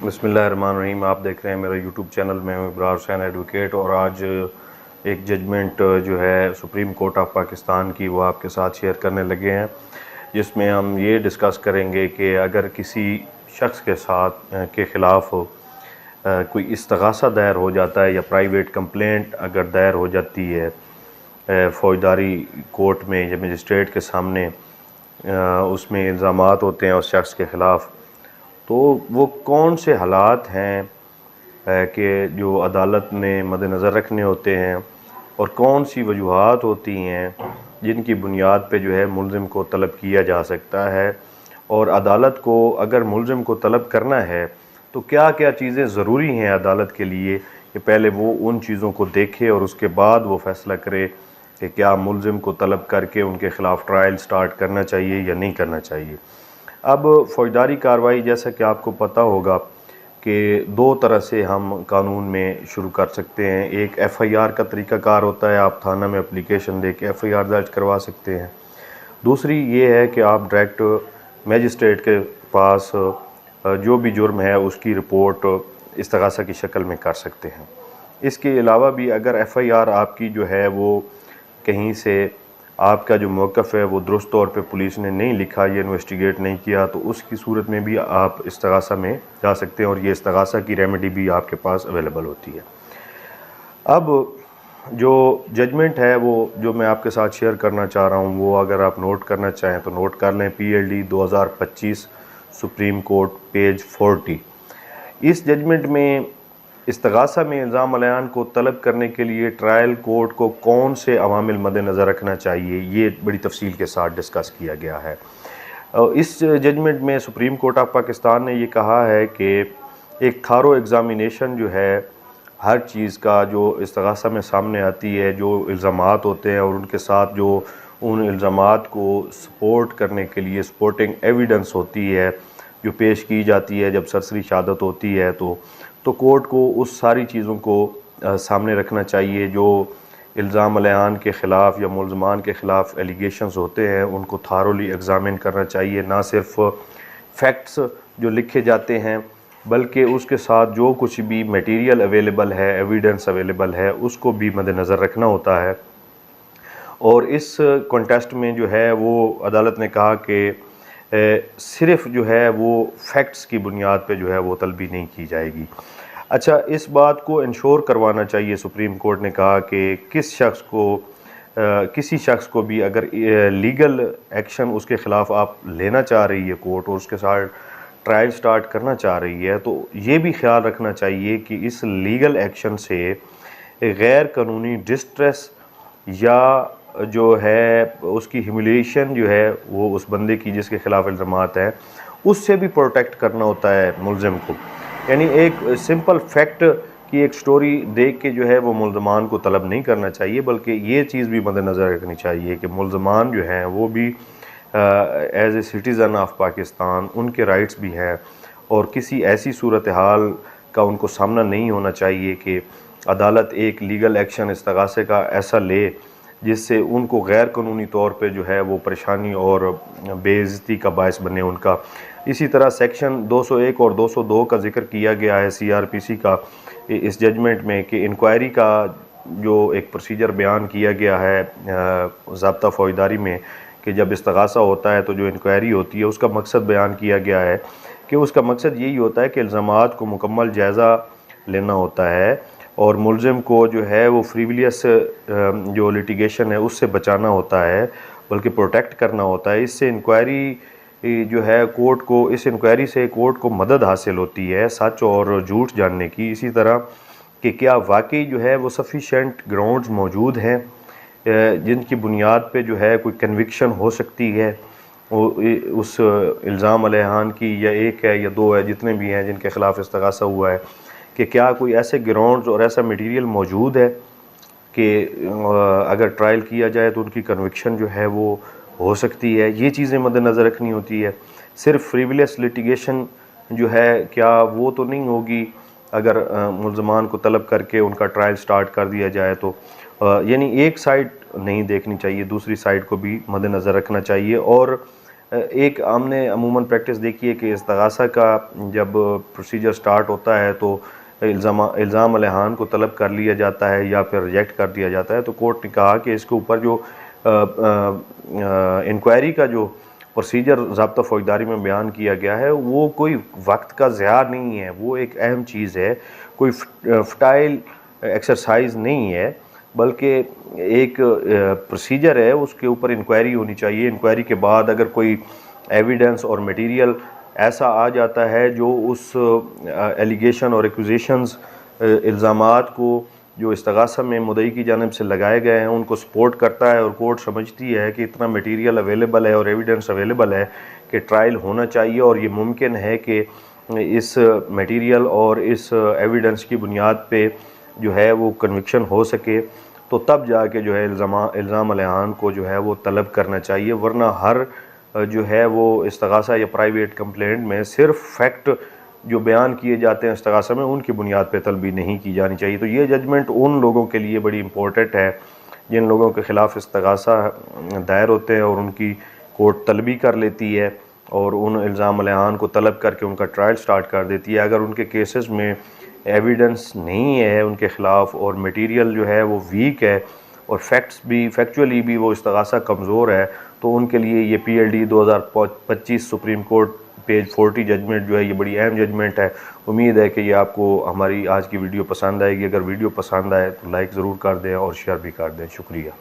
बिस्मिल्लाहिर्रहमानिर्रहीम। आप देख रहे हैं मेरा यूट्यूब चैनल में हूं इब्रार हुसैन एडवोकेट। और आज एक जजमेंट जो है सुप्रीम कोर्ट ऑफ पाकिस्तान की वो आपके साथ शेयर करने लगे हैं, जिसमें हम ये डिस्कस करेंगे कि अगर किसी शख्स के साथ के ख़िलाफ़ कोई इस्तग़ासा दायर हो जाता है या प्राइवेट कंप्लेंट अगर दायर हो जाती है फ़ौजदारी कोर्ट में या मजिस्ट्रेट के सामने, उसमें इल्ज़ामात होते हैं उस शख्स के ख़िलाफ़, तो वो कौन से हालात हैं कि जो अदालत ने मद्देनज़र रखने होते हैं और कौन सी वजूहात होती हैं जिनकी बुनियाद पे जो है मुल्ज़िम को तलब किया जा सकता है। और अदालत को अगर मुल्ज़िम को तलब करना है तो क्या क्या चीज़ें ज़रूरी हैं अदालत के लिए कि पहले वो उन चीज़ों को देखे और उसके बाद वो फ़ैसला करे कि क्या मुल्ज़िम को तलब करके उनके ख़िलाफ़ ट्रायल स्टार्ट करना चाहिए या नहीं करना चाहिए। अब फ़ौजदारी कार्रवाई, जैसा कि आपको पता होगा कि दो तरह से हम कानून में शुरू कर सकते हैं। एक एफ़आईआर का तरीक़ाकार होता है, आप थाना में एप्लीकेशन दे के एफ़आईआर दर्ज करवा सकते हैं। दूसरी ये है कि आप डायरेक्ट मैजिस्ट्रेट के पास जो भी जुर्म है उसकी रिपोर्ट इस्तग़ासा की शक्ल में कर सकते हैं। इसके अलावा भी अगर एफ़आईआर आपकी जो है वो कहीं से आपका जो मौक़िफ़ है वो दुरुस्त तौर पे पुलिस ने नहीं लिखा या इन्वेस्टिगेट नहीं किया, तो उसकी सूरत में भी आप इस्तग़ासा में जा सकते हैं और ये इस्तग़ासा की रेमेडी भी आपके पास अवेलेबल होती है। अब जो जजमेंट है वो जो मैं आपके साथ शेयर करना चाह रहा हूँ, वो अगर आप नोट करना चाहें तो नोट कर लें। PLD 2025 supreme court page 40। इस जजमेंट में इस्तग़ासा में इल्ज़ाम अलियान को तलब करने के लिए ट्रायल कोर्ट को कौन से अवामिल मद्देनज़र रखना चाहिए, ये बड़ी तफसील के साथ डिस्कस किया गया है। इस जजमेंट में सुप्रीम कोर्ट ऑफ पाकिस्तान ने ये कहा है कि एक थारो एग्ज़ामिनेशन जो है हर चीज़ का जो इस्तग़ासा में सामने आती है, जो इल्ज़ामात होते हैं और उनके साथ जो उन इल्ज़ामात को सपोर्ट करने के लिए सपोर्टिंग एविडेंस होती है जो पेश की जाती है जब सरसरी शहादत होती है, तो कोर्ट को उस सारी चीज़ों को सामने रखना चाहिए। जो इल्ज़ाम अलियान के ख़िलाफ़ या मुल्ज़मान के ख़िलाफ़ एलिगेशंस होते हैं उनको थारोली एग्ज़ामिन करना चाहिए, ना सिर्फ फैक्ट्स जो लिखे जाते हैं बल्कि उसके साथ जो कुछ भी मटेरियल अवेलेबल है, एविडेंस अवेलेबल है, उसको भी मद्देनज़र रखना होता है। और इस कॉन्टेस्ट में जो है वो अदालत ने कहा कि सिर्फ़ जो है वो फैक्ट्स की बुनियाद पे जो है वो तलबी नहीं की जाएगी। अच्छा, इस बात को इंश्योर करवाना चाहिए, सुप्रीम कोर्ट ने कहा कि किसी शख्स को भी अगर लीगल एक्शन उसके ख़िलाफ़ आप लेना चाह रही है कोर्ट और उसके साथ ट्रायल स्टार्ट करना चाह रही है, तो ये भी ख्याल रखना चाहिए कि इस लीगल एक्शन से गैर कानूनी डिस्ट्रेस या जो है उसकी ह्यूमिलिएशन जो है वो उस बंदे की जिसके ख़िलाफ़ इल्ज़ामात हैं उससे भी प्रोटेक्ट करना होता है मुल्ज़िम को। यानी एक सिंपल फैक्ट की एक स्टोरी देख के जो है वो मुल्ज़मान को तलब नहीं करना चाहिए, बल्कि ये चीज़ भी मद्देनज़र रखनी चाहिए कि मुल्ज़मान जो हैं वो भी as a citizen of Pakistan उनके राइट्स भी हैं और किसी ऐसी सूरत हाल का उनको सामना नहीं होना चाहिए कि अदालत एक लीगल एक्शन इस्तग़ासे का ऐसा ले जिससे उनको गैर कानूनी तौर पे जो है वो परेशानी और बेइज्जती का बायस बने उनका। इसी तरह सेक्शन 201 और 202 का ज़िक्र किया गया है CRPC का इस जजमेंट में कि इंक्वायरी का जो एक प्रोसीजर बयान किया गया है ज़ाब्ता फ़ौजदारी में कि जब इस्तग़ासा होता है तो जो इंक्वायरी होती है उसका मकसद बयान किया गया है कि उसका मकसद यही होता है कि इल्ज़ामात को मुकम्मल जायज़ा लेना होता है और मुल्ज़िम को जो है वो फ्रीविलियस जो लिटिगेशन है उससे बचाना होता है, बल्कि प्रोटेक्ट करना होता है। इससे इंक्वायरी जो है इस इंक्वायरी से कोर्ट को मदद हासिल होती है सच और झूठ जानने की। इसी तरह कि क्या वाकई जो है वो सफिशेंट ग्राउंड्स मौजूद हैं जिनकी बुनियाद पे जो है कोई कन्विक्शन हो सकती है उस इल्ज़ाम अलियान की, या एक है या दो है, जितने भी हैं जिनके ख़िलाफ़ इस्तग़ासा हुआ है, कि क्या कोई ऐसे ग्राउंड्स और ऐसा मटेरियल मौजूद है कि अगर ट्रायल किया जाए तो उनकी कन्विक्शन जो है वो हो सकती है। ये चीज़ें मद्देनज़र रखनी होती है। सिर्फ फ्रीविलियस लिटिगेशन जो है क्या वो तो नहीं होगी अगर मुल्ज़मान को तलब करके उनका ट्रायल स्टार्ट कर दिया जाए तो यानी एक साइड नहीं देखनी चाहिए, दूसरी साइड को भी मद्देनज़र रखना चाहिए। और एक हमने अमूमन प्रैक्टिस देखी है कि इस्तिगासा का जब प्रोसीजर स्टार्ट होता है तो इल्ज़ाम अलहान को तलब कर लिया जाता है या फिर रिजेक्ट कर दिया जाता है। तो कोर्ट ने कहा कि इसके ऊपर जो इंक्वायरी का जो प्रोसीजर ज़ाब्ता फ़ौजदारी में बयान किया गया है वो कोई वक्त का ज़िया नहीं है, वो एक अहम चीज़ है, कोई फटाइल एक्सरसाइज नहीं है, बल्कि एक प्रोसीजर है, उसके ऊपर इंक्वायरी होनी चाहिए। इंक्वायरी के बाद अगर कोई एविडेंस और मटेरियल ऐसा आ जाता है जो उस एलिगेशन और एक्यूजेशंस इल्ज़ामात को जो इस्तिगासा में मुद्दई की जानिब से लगाए गए हैं उनको सपोर्ट करता है और कोर्ट समझती है कि इतना मटेरियल अवेलेबल है और एविडेंस अवेलेबल है कि ट्रायल होना चाहिए और ये मुमकिन है कि इस मटेरियल और इस एविडेंस की बुनियाद पे जो है वो कन्विक्शन हो सके, तो तब जाके जो है इल्ज़ाम अलहान को जो है वो तलब करना चाहिए। वरना हर जो है वो इस्तिगासा या प्राइवेट कंप्लेंट में सिर्फ फैक्ट जो बयान किए जाते हैं इस्तिगासा में उनकी बुनियाद पे तलबी नहीं की जानी चाहिए। तो ये जजमेंट उन लोगों के लिए बड़ी इंपॉर्टेंट है जिन लोगों के ख़िलाफ़ इस्तिगासा दायर होते हैं और उनकी कोर्ट तलबी कर लेती है और उन इल्ज़ाम अलहान को तलब करके उनका ट्रायल स्टार्ट कर देती है। अगर उनके केसेस में एविडेंस नहीं है उनके ख़िलाफ़ और मटेरियल जो है वो वीक है और फैक्चुअली भी वो इस्तिगासा कमज़ोर है, तो उनके लिए ये PLD 2025 supreme court page 40 judgment जो है ये बड़ी अहम जजमेंट है। उम्मीद है कि ये आपको हमारी आज की वीडियो पसंद आएगी। अगर वीडियो पसंद आए तो लाइक ज़रूर कर दें और शेयर भी कर दें। शुक्रिया।